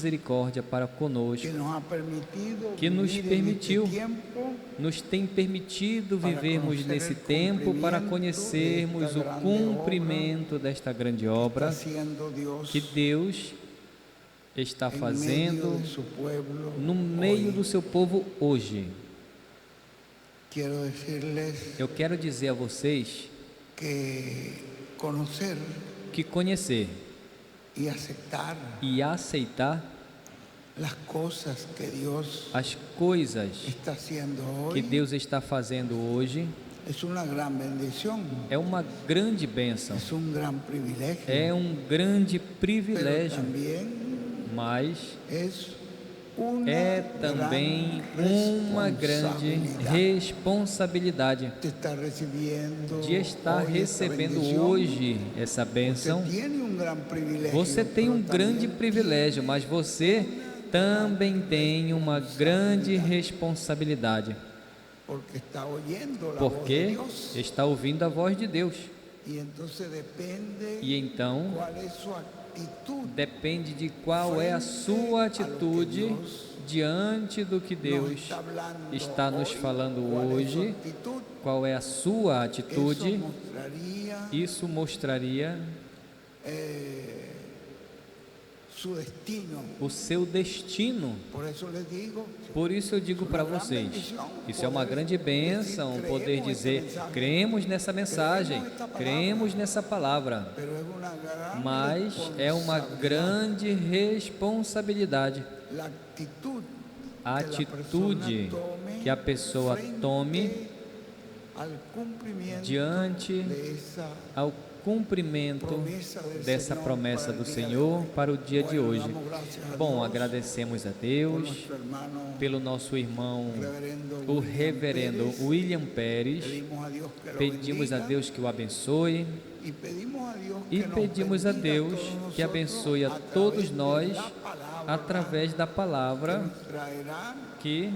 misericórdia para conosco, que nos tem permitido vivermos nesse tempo para conhecermos o cumprimento desta grande obra que Deus está fazendo no meio do seu povo hoje. Eu quero dizer a vocês que conhecer e aceitar as coisas que Deus está fazendo hoje é uma grande bênção, é um grande privilégio, mas é também uma grande responsabilidade de estar recebendo hoje essa bênção. Você tem um grande privilégio, mas você também tem uma grande responsabilidade, porque está ouvindo a voz de Deus. E então depende de qual é a sua atitude diante do que Deus está nos falando hoje. Qual é a sua atitude? Isso mostraria o seu destino. Por isso eu digo para vocês, isso é uma grande bênção, poder dizer, cremos nessa mensagem, cremos nessa palavra, mas é uma grande responsabilidade. A atitude que a pessoa tome diante ao cumprimento dessa promessa do Senhor para o dia de hoje. Bom, agradecemos a Deus pelo nosso irmão, o reverendo William Pérez. Pedimos a Deus que o abençoe e pedimos a Deus que abençoe a todos nós através da palavra que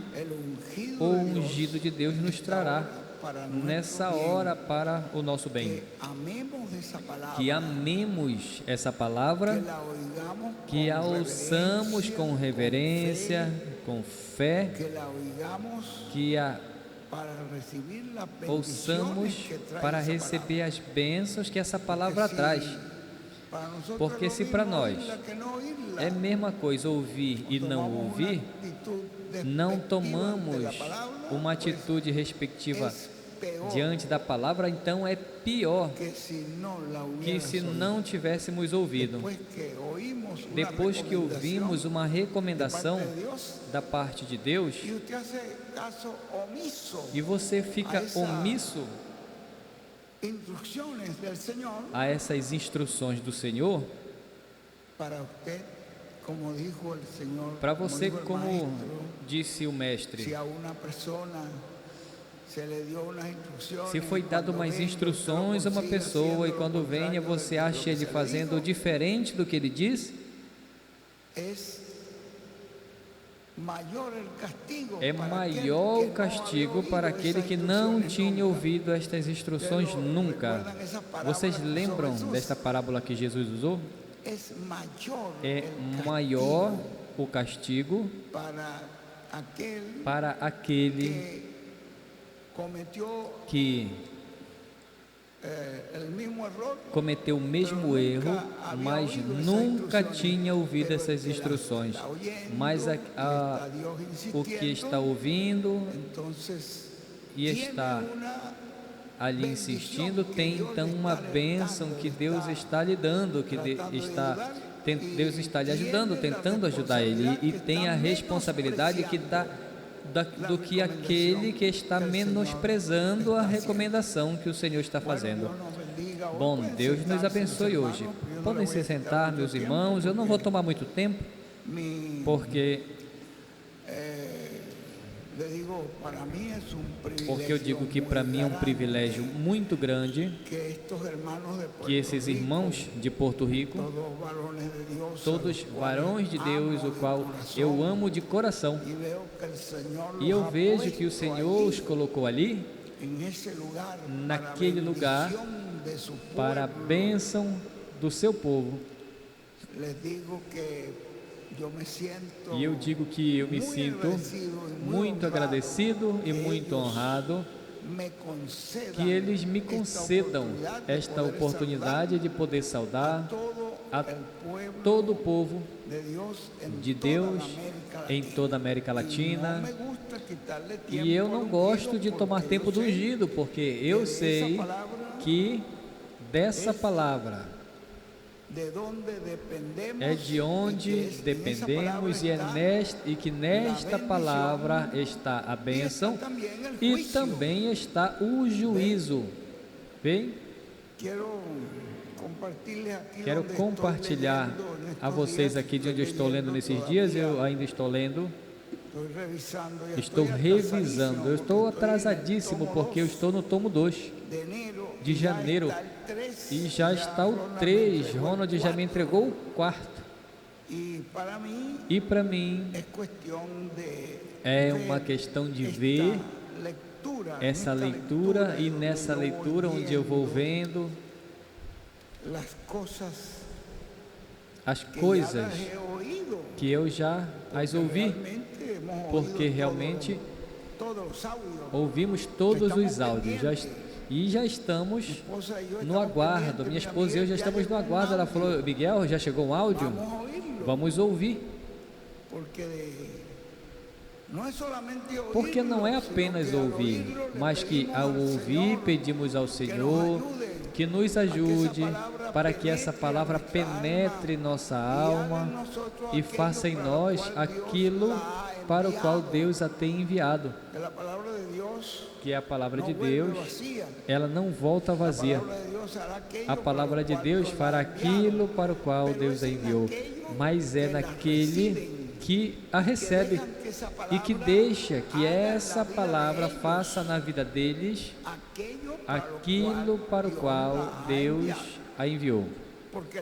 o ungido de Deus nos trará nessa hora para o nosso bem. Que amemos essa palavra, que a ouçamos com reverência, com fé, que a ouçamos para receber as bênçãos que essa palavra traz. Porque se para nós é a mesma coisa ouvir e não ouvir, não tomamos uma atitude respectiva diante da palavra, então é pior que se não tivéssemos ouvido. Depois que ouvimos uma recomendação da parte de Deus e você fica omisso a essas instruções do Senhor, para você, como disse o mestre, se foi dado umas instruções a uma pessoa e quando venha você acha ele fazendo diferente do que ele diz, é maior o castigo para aquele que não tinha ouvido estas instruções nunca. Vocês lembram desta parábola que Jesus usou? É maior o castigo para aquele que cometeu o mesmo erro, mas nunca tinha ouvido essas instruções, mas o que está ouvindo e está ali insistindo, tem então uma bênção que Deus está lhe dando, que Deus está lhe ajudando, tentando ajudar ele, e tem a responsabilidade que dá do que aquele que está menosprezando a recomendação que o Senhor está fazendo. Bom, Deus nos abençoe hoje. Podem se sentar, meus irmãos. Eu não vou tomar muito tempo, porque eu digo que para mim é um privilégio muito grande que esses irmãos de Porto Rico, todos varões de Deus, o qual eu amo de coração, e eu vejo que o Senhor os colocou ali, naquele lugar, para a bênção do seu povo. E eu digo que eu me sinto muito agradecido e muito honrado que eles me concedam esta oportunidade de poder saudar a todo o povo de Deus em toda a América Latina. E eu não gosto de tomar tempo do ungido, porque eu sei que dessa palavra é de onde dependemos e que nesta palavra está a bênção e também está o juízo. Bem, quero compartilhar a vocês aqui de onde eu estou lendo nesses dias. Eu ainda estou lendo, estou revisando, eu estou atrasadíssimo porque eu estou no tomo 2 de janeiro e já está o 3. Ronald já me entregou o 4. E para mim é uma questão de ver essa leitura, e nessa leitura onde eu vou vendo as coisas que eu já as ouvi, porque realmente ouvimos todos os áudios e já estamos no aguardo. Minha esposa e eu já estamos no aguardo. Ela falou: Miguel, já chegou um áudio? Vamos ouvir. Porque não é apenas ouvir, mas que ao ouvir pedimos ao Senhor que nos ajude para que essa palavra penetre nossa alma e faça em nós aquilo para o qual Deus a tem enviado. Que é a palavra de Deus, ela não volta vazia. A palavra de Deus fará aquilo para o qual Deus a enviou, mas é naquele que a recebe e que deixa que essa palavra faça na vida deles aquilo para o qual Deus a enviou. Porque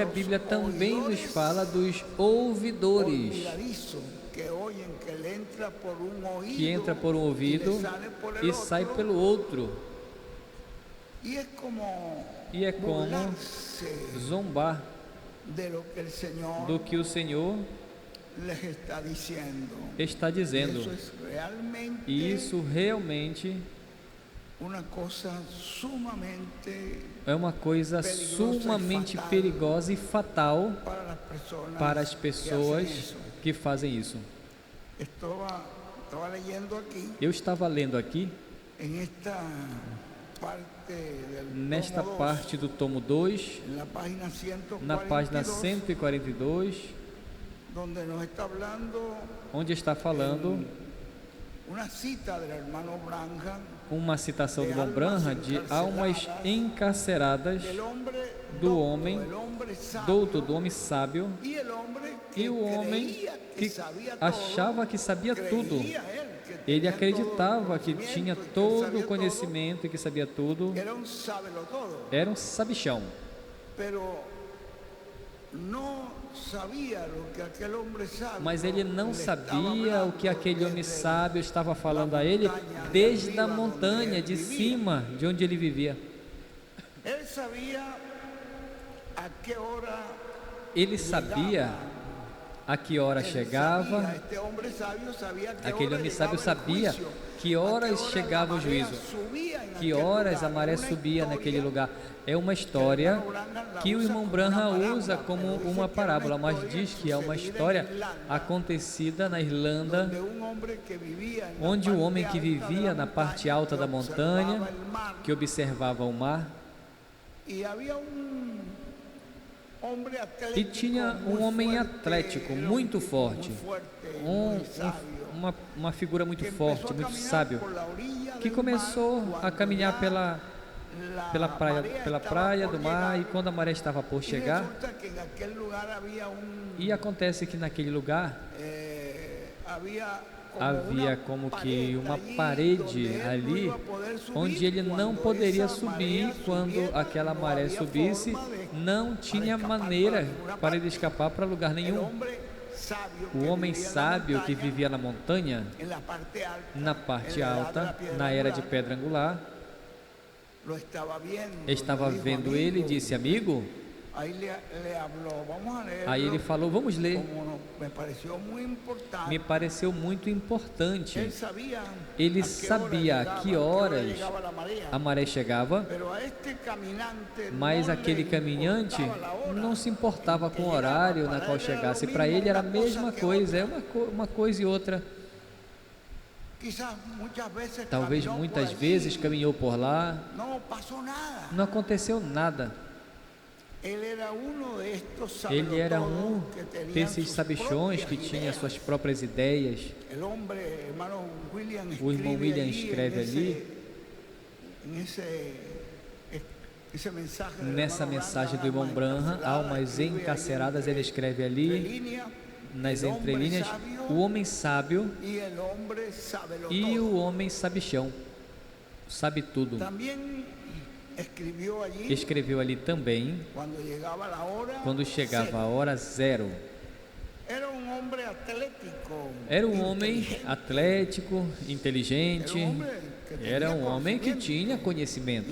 a Bíblia também nos fala dos ouvidores, que entra por um ouvido e sai pelo outro. E é como zombar do que o Senhor está dizendo. E isso realmente é uma coisa sumamente perigosa e fatal para as pessoas que fazem isso. Eu estava lendo aqui, nesta parte do tomo 2, na página 142, onde está falando uma citação do irmão Branham de almas encarceradas do homem douto, do homem sábio, e o homem que achava que sabia tudo. Ele acreditava que tinha todo o conhecimento e que sabia tudo. Era um sabichão. Mas ele não sabia o que aquele homem sábio estava falando a ele desde a montanha de cima de onde ele vivia. Ele sabia a que hora chegava. Aquele homem sábio sabia que horas chegava o juízo, que horas a maré subia naquele lugar. É uma história que o irmão Branham usa como uma parábola, mas diz que é uma história acontecida na Irlanda, onde o homem que vivia na parte alta da montanha, que observava o mar, e tinha um homem atlético, muito forte, uma figura muito forte, muito sábio, que começou a caminhar pela praia do mar, e quando a maré estava por chegar, e acontece que naquele lugar havia como que uma parede ali, onde ele não poderia subir. Quando aquela maré subisse, não tinha maneira para ele escapar para lugar nenhum. O homem sábio que vivia na montanha, na parte alta, na era de pedra angular, estava vendo ele e disse: amigo, Aí ele falou, vamos ler. Me pareceu muito importante. Ele sabia a que horas a maré chegava, mas aquele caminhante não se importava com o horário na qual chegasse. Para ele era a mesma coisa, é uma coisa e outra. Talvez muitas vezes caminhou por lá, não aconteceu nada. Ele era um desses sabichões que tinha suas próprias ideias. O irmão William escreve ali, nessa mensagem do irmão Branham, almas encarceradas, ele escreve ali, nas entrelinhas, o homem sábio e o homem sabichão, sabe tudo. Escreveu ali também, quando chegava a hora zero. Era um homem atlético, inteligente, era um homem que tinha conhecimento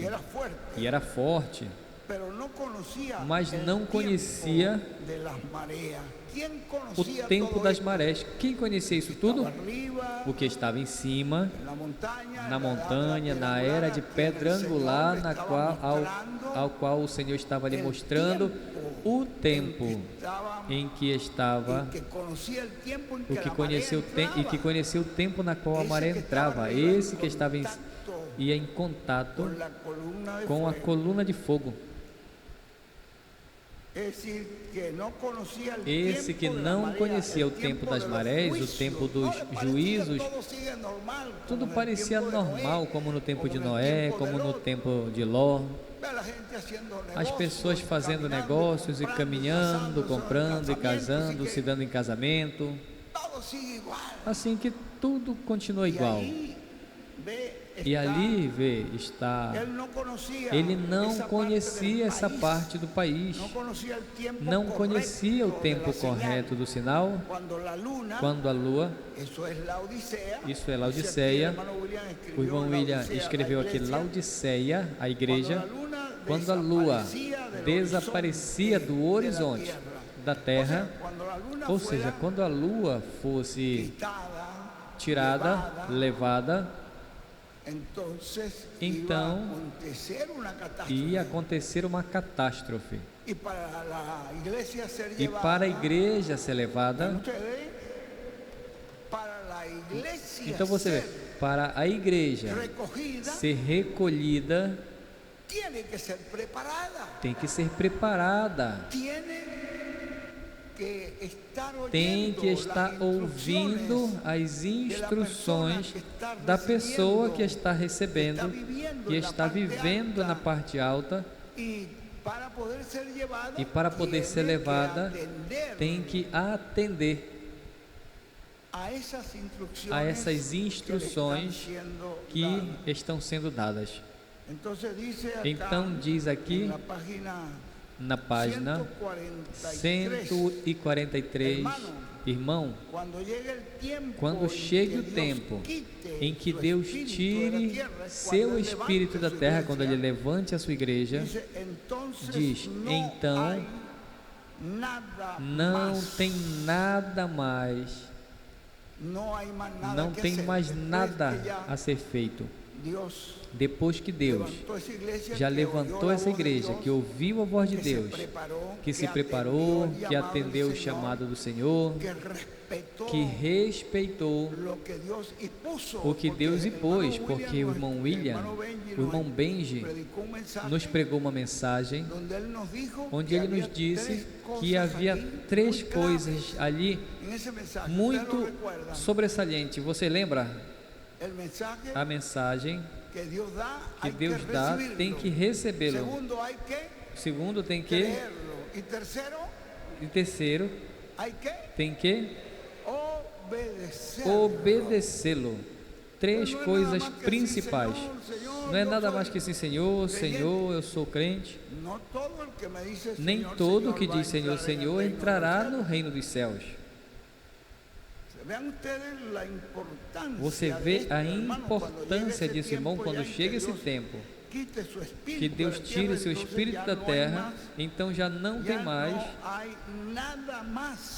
e era forte, mas não conhecia o tempo das marés. Quem conhecia isso tudo? O que estava em cima, na montanha, na era de pedra angular, ao qual o Senhor estava lhe mostrando o tempo em que estava, o que conheceu e que conheceu o tempo na qual a maré entrava. Esse que estava ia em contato com a coluna de fogo. Esse que não conhecia o tempo das marés, o tempo dos juízos, tudo parecia normal, como no tempo de Noé, como no tempo de Ló. As pessoas fazendo negócios e caminhando, comprando e casando, se dando em casamento. Assim que tudo continua igual. E ali está, ele não conhecia essa parte do país, não conhecia o tempo correto do sinal, quando a lua, isso é Laodiceia, o irmão William escreveu aqui Laodiceia, a igreja, quando a lua desaparecia do horizonte da terra, ou seja, quando a lua fosse tirada, levada, então ia acontecer uma catástrofe. E para a igreja ser levada, então você vê, para a igreja ser recolhida, tem que ser preparada, tem que estar ouvindo as instruções da pessoa que está recebendo, que está vivendo na parte alta, e para poder ser levada, tem que atender a essas instruções que estão sendo dadas. Então diz aqui na página 143, irmão, quando chegue o tempo em que Deus tire seu espírito da terra, quando Ele levante a sua igreja, diz, então não tem nada mais, não tem mais nada a ser feito. Depois que Deus já levantou essa igreja, que ouviu a voz de Deus, que se preparou, que atendeu o chamado do Senhor, que respeitou o que Deus impôs, porque o irmão William, o irmão Benji, nos pregou uma mensagem onde ele nos disse que havia 3 coisas ali muito sobressalentes. Você lembra? A mensagem que Deus dá tem que recebê-lo. Segundo, tem que. E terceiro, tem que obedecê-lo. 3 coisas principais. Não é nada mais que assim, Senhor, Senhor, eu sou crente. Nem todo que diz Senhor, Senhor entrará no reino dos céus. Você vê a importância disso, irmão, quando chega esse tempo que Deus tire seu espírito da terra, então já não tem mais,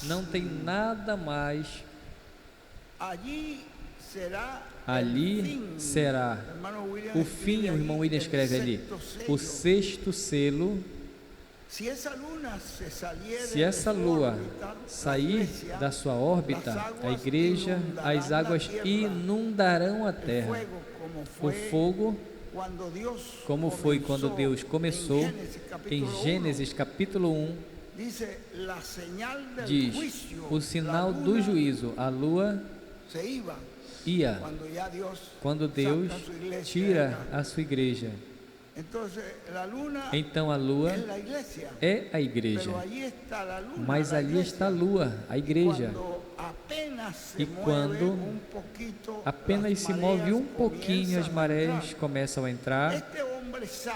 não tem nada mais. Ali será o fim, o irmão William escreve ali, o sexto selo. Se essa lua sair da sua órbita, a igreja, as águas inundarão a terra. O fogo, como foi quando Deus começou, em Gênesis capítulo 1, diz, o sinal do juízo, a lua ia, quando Deus tira a sua igreja. Então a lua é a igreja, mas ali está a lua, a igreja. E quando apenas se move um pouquinho, as marés começam a entrar.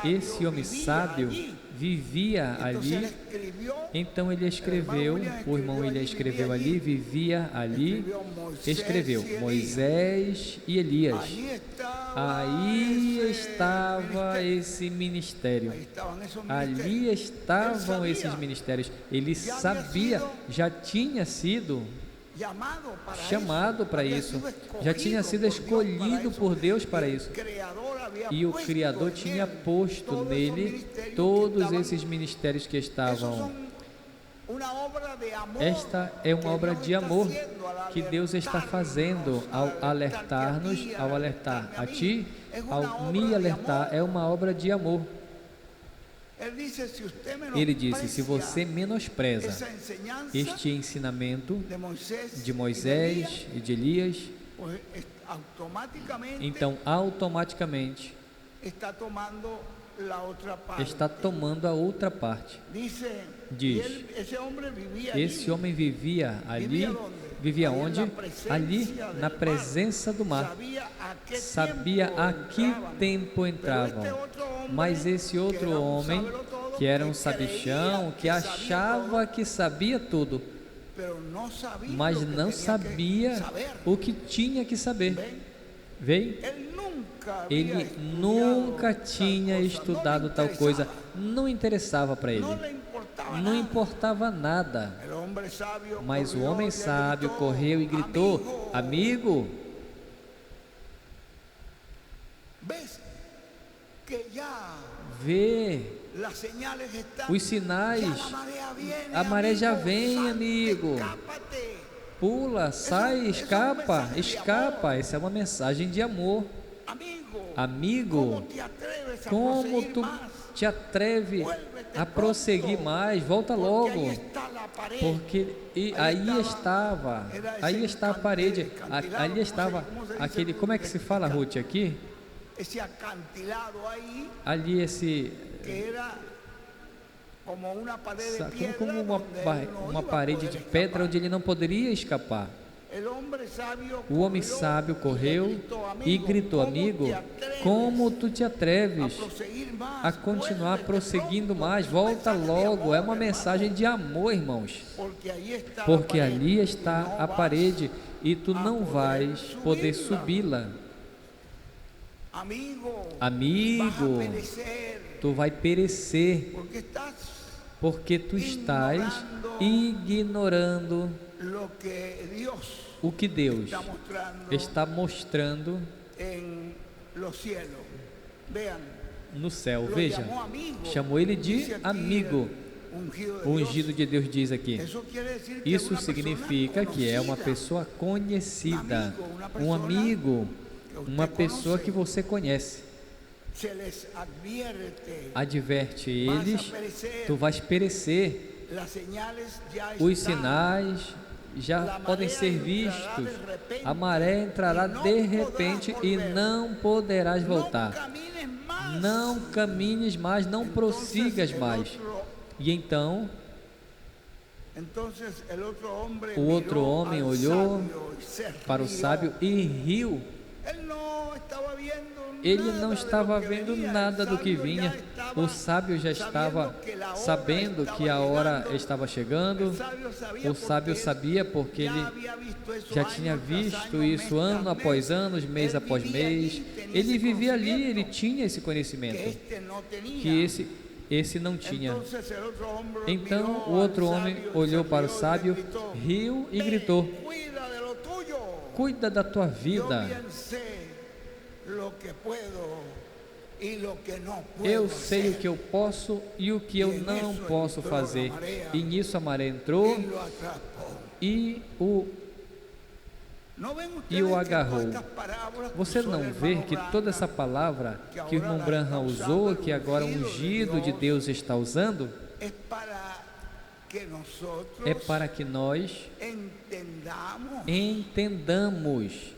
Esse homem sábio vivia ali, então ele escreveu, o irmão William escreveu ali, vivia ali, escreveu Moisés e Elias. Aí estava esse ministério, ali estavam esses ministérios. Ele sabia, já tinha sido chamado para isso, já tinha sido escolhido por Deus para isso, e o Criador tinha posto nele todos esses ministérios que estavam. Esta é uma obra de amor que Deus está fazendo ao alertar-nos, ao alertar a ti, ao me alertar, é uma obra de amor. Ele disse, se você menospreza este ensinamento de Moisés e de Elias, então automaticamente está tomando a outra parte. Diz, esse homem vivia ali, vivia onde? Ali, na presença do mar. Sabia a que tempo entravam. Mas esse outro homem, que era um sabichão, que achava que sabia tudo, mas não sabia o que tinha que saber. Veio? Ele nunca tinha estudado tal coisa, não interessava para ele, não importava nada. Mas o homem sábio correu e gritou, amigo, vê, os sinais, a maré já vem, amigo, pula, sai, escapa, escapa. Essa é uma mensagem de amor. Amigo, como tu te atreve a prosseguir mais? Volta logo, porque aí está a parede, ali estava aquele, como é que se fala, Ruth, aqui? Ali esse, como uma parede de pedra onde ele não poderia escapar. O homem sábio correu e gritou, amigo, como tu te atreves a continuar prosseguindo mais? Volta logo. É uma mensagem de amor, irmãos, porque ali está a parede e tu não vais poder subi-la. Amigo, tu vai perecer, porque tu estás ignorando o que Deus está mostrando no céu. Veja, chamou ele de amigo. O ungido de Deus diz aqui. Isso significa que é uma pessoa conhecida, um amigo, uma pessoa que você conhece. Adverte eles, tu vais perecer. Os sinais já podem ser vistos. A maré entrará de repente e não poderás voltar. Não caminhes mais, não prossigas mais. E então o outro homem olhou para o sábio e riu. Ele não estava vendo nada do que vinha. O sábio já estava sabendo que a hora estava chegando. O sábio sabia porque ele já tinha visto isso ano após ano, mês após mês. Ele vivia ali, ele tinha esse conhecimento que esse não tinha. Então o outro homem olhou para o sábio, riu e gritou: cuida da tua vida. Eu sei o que eu posso e o que eu não posso fazer. E nisso a maré entrou e o agarrou. Você não vê que toda essa palavra que o irmão Branham usou, que agora o ungido de Deus está usando, é para que nós entendamos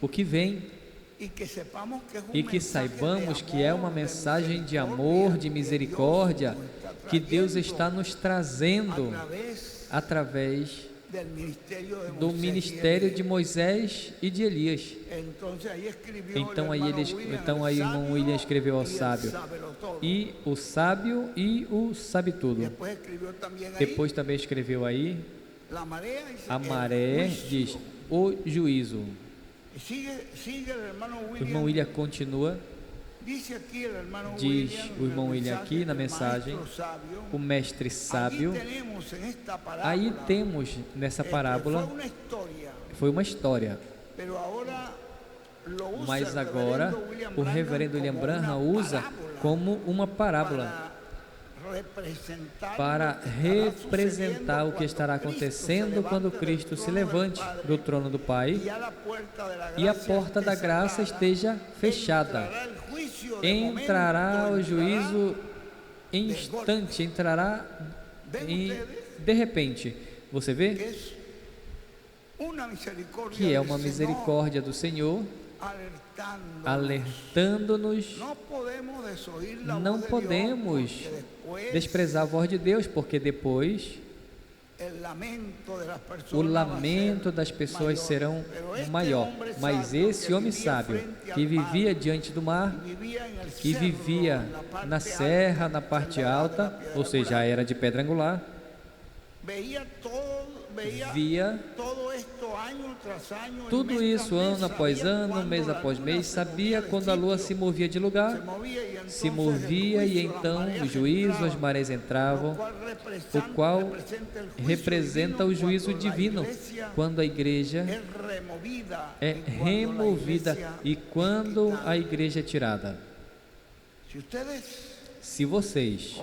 o que vem e que saibamos que é uma mensagem de amor, de misericórdia, que Deus está nos trazendo através do ministério de Moisés e de Elias. Então aí o irmão William escreveu ao sábio, e o sábio e o sabe tudo. Depois também escreveu aí, a maré diz o juízo. O irmão William continua, diz o irmão William aqui na mensagem, o mestre sábio. Aí temos nessa parábola, foi uma história, mas agora o reverendo William Branham usa como uma parábola para representar o que estará acontecendo quando Cristo se levante do trono do Pai e a porta da graça esteja fechada. Entrará o juízo instante, entrará de repente. Você vê que é uma misericórdia do Senhor, alertando-nos. Não podemos desprezar a voz de Deus, porque depois o lamento das pessoas serão maior. Mas esse homem sábio, que vivia diante do mar, que vivia na serra, na parte alta, ou seja, era de pedra angular, via tudo isso ano após ano, mês após mês, sabia quando a lua se movia de lugar, se movia, e então o juízo, as marés entravam, o qual representa o juízo divino, quando a igreja é removida e quando a igreja é tirada. Se vocês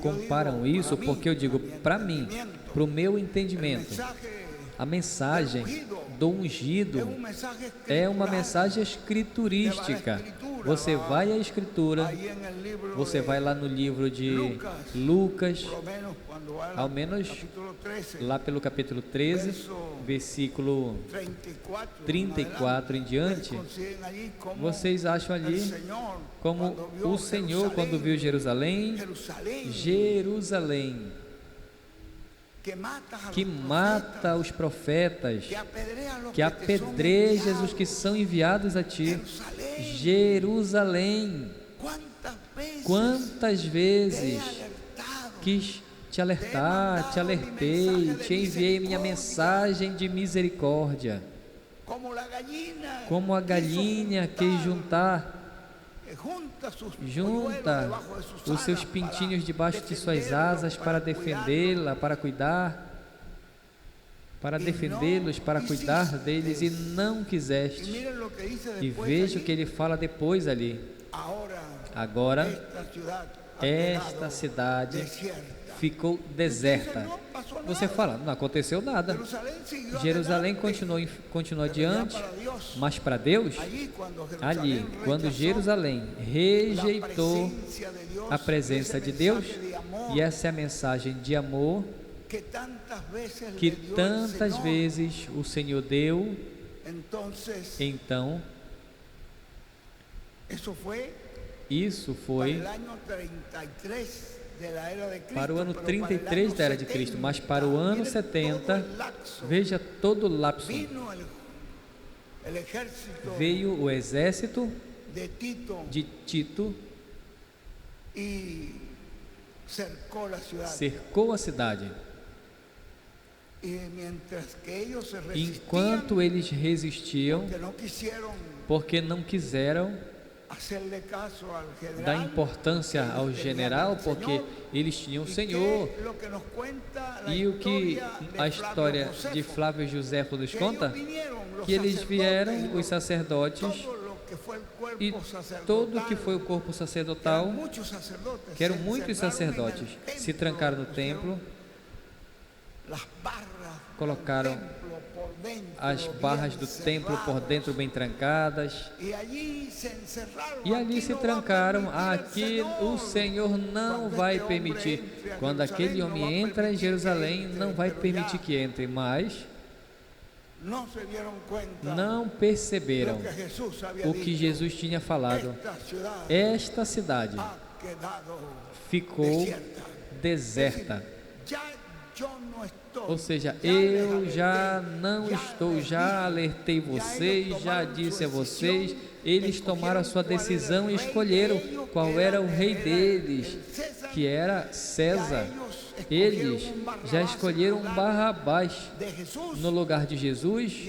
comparam isso, porque eu digo, para mim, para o meu entendimento, a mensagem do ungido é uma mensagem escriturística. Você vai à escritura, você vai lá no livro de Lucas, ao menos lá pelo capítulo 13, versículo 34 em diante, vocês acham ali como o Senhor, quando viu Jerusalém, que mata os profetas, que apedreja os que são enviados a ti. Jerusalém, quantas vezes quis te alertar, te alertei, te enviei minha mensagem de misericórdia, como a galinha quis junta os seus pintinhos debaixo de suas asas para defendê-la, para cuidar, para defendê-los, para cuidar deles, e não quiseste. E veja o que ele fala depois ali. Agora, esta cidade ficou deserta. Você fala, não aconteceu nada. Jerusalém continuou adiante, mas para Deus, ali, quando Jerusalém rejeitou a presença de Deus, e essa é a mensagem de amor que tantas vezes o Senhor deu, então, isso foi para o ano 33 da Era de Cristo, mas para o ano 70, veja todo o lapso, veio o exército de Tito cercou a cidade. Enquanto eles resistiam, porque não quiseram dar importância ao general, porque eles tinham o Senhor. E o que a história de Flávio Josefo nos conta? Que eles vieram, os sacerdotes, e todo o que foi o corpo sacerdotal, que eram muitos sacerdotes, se trancaram no templo, colocaram as barras do templo por dentro bem trancadas, e ali se trancaram. Aqui o Senhor não vai permitir. Quando aquele homem entra em Jerusalém, não vai permitir que entre. Mas não perceberam o que Jesus tinha falado. Esta cidade ficou deserta. Ou seja, eu já não estou, já alertei vocês, já disse a vocês. Eles tomaram a sua decisão e escolheram qual era o rei deles, que era César. Eles já escolheram Barrabás no lugar de Jesus,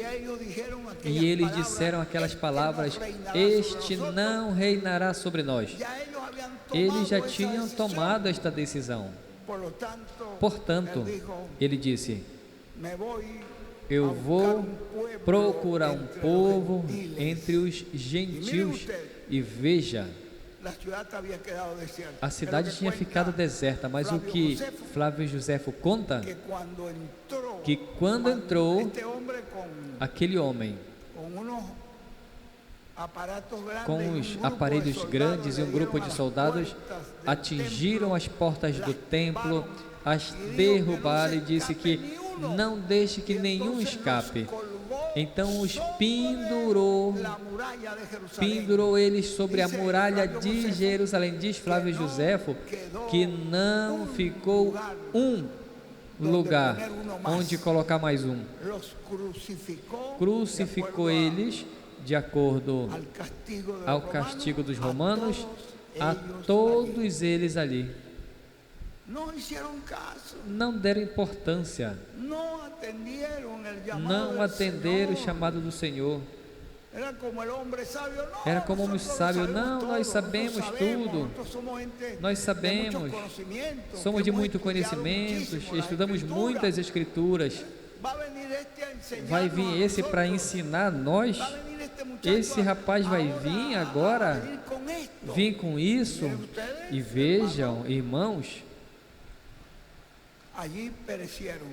e eles disseram aquelas palavras: este não reinará sobre nós. Eles já tinham tomado esta decisão. Portanto, ele disse: eu vou procurar um povo entre os gentios, e veja, a cidade tinha ficado deserta. Mas o que Flávio Josefo conta, que quando entrou aquele homem com os aparelhos grandes e um grupo de soldados, atingiram as portas do templo, as derrubaram, e disse que não deixe que nenhum escape. Então os pendurou eles sobre a muralha de Jerusalém. Diz Flávio Josefo que não ficou um lugar onde colocar mais um. Crucificou eles de acordo ao castigo dos romanos, a todos eles ali. Não deram importância, não atenderam o chamado do Senhor. Era como um homem sábio: não, nós sabemos tudo, nós sabemos, somos de muito conhecimento, estudamos muitas escrituras. Vai vir esse para ensinar nós? Esse rapaz vai vir agora, vir com isso? E vejam, irmãos,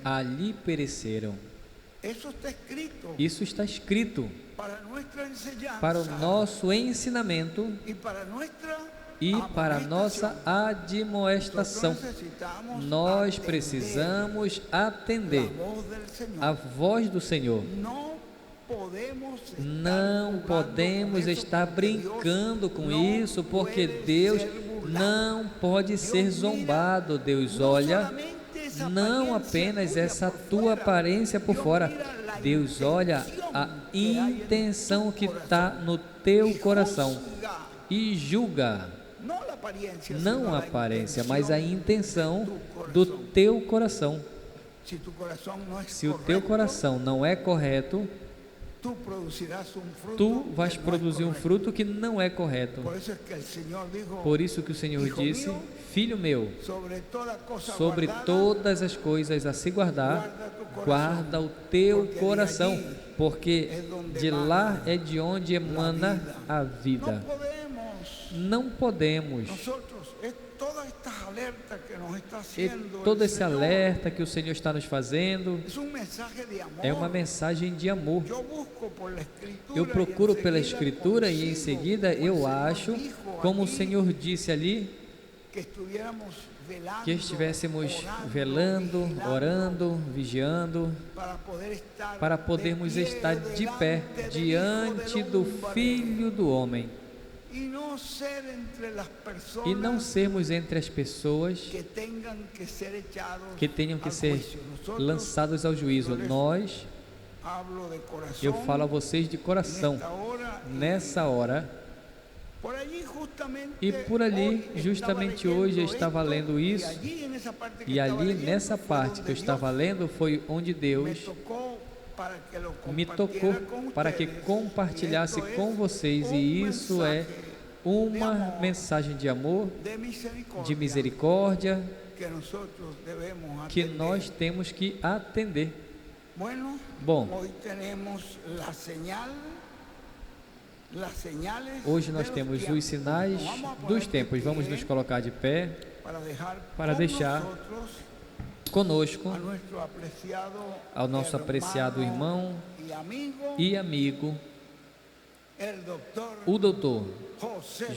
ali pereceram. Isso está escrito para o nosso ensinamento e para a nossa admoestação. Nós precisamos atender a voz do Senhor. Não podemos estar brincando com isso, porque Deus não pode ser zombado. Deus olha não apenas essa tua aparência por fora, Deus olha a intenção que está no teu coração e julga, não a aparência, mas a intenção do teu coração. Se o teu coração não é correto, tu vais produzir um fruto que não é correto. Por isso que o Senhor disse: filho meu, sobre todas as coisas a se guardar, guarda o teu coração, porque de lá é de onde emana a vida. Não podemos. E todo esse alerta que o Senhor está nos fazendo é uma mensagem de amor. Eu procuro pela Escritura e em seguida eu acho, como o Senhor disse ali, que estivéssemos velando, orando, vigiando, para podermos estar de pé diante do Filho do Homem. E não sermos entre as pessoas que tenham que ser lançados ao juízo. Eu falo a vocês de coração, nessa hora, E por ali, justamente hoje, eu estava lendo isso, e ali nessa parte que eu estava lendo foi onde Deus me tocou para que compartilhasse com vocês, e isso é uma mensagem de amor, de misericórdia, que nós temos que atender. Bom, hoje nós temos os sinais dos tempos. Vamos nos colocar de pé para deixar conosco ao nosso apreciado irmão e amigo, o doutor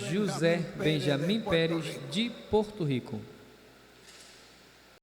José Benjamin Pérez, de Porto Rico.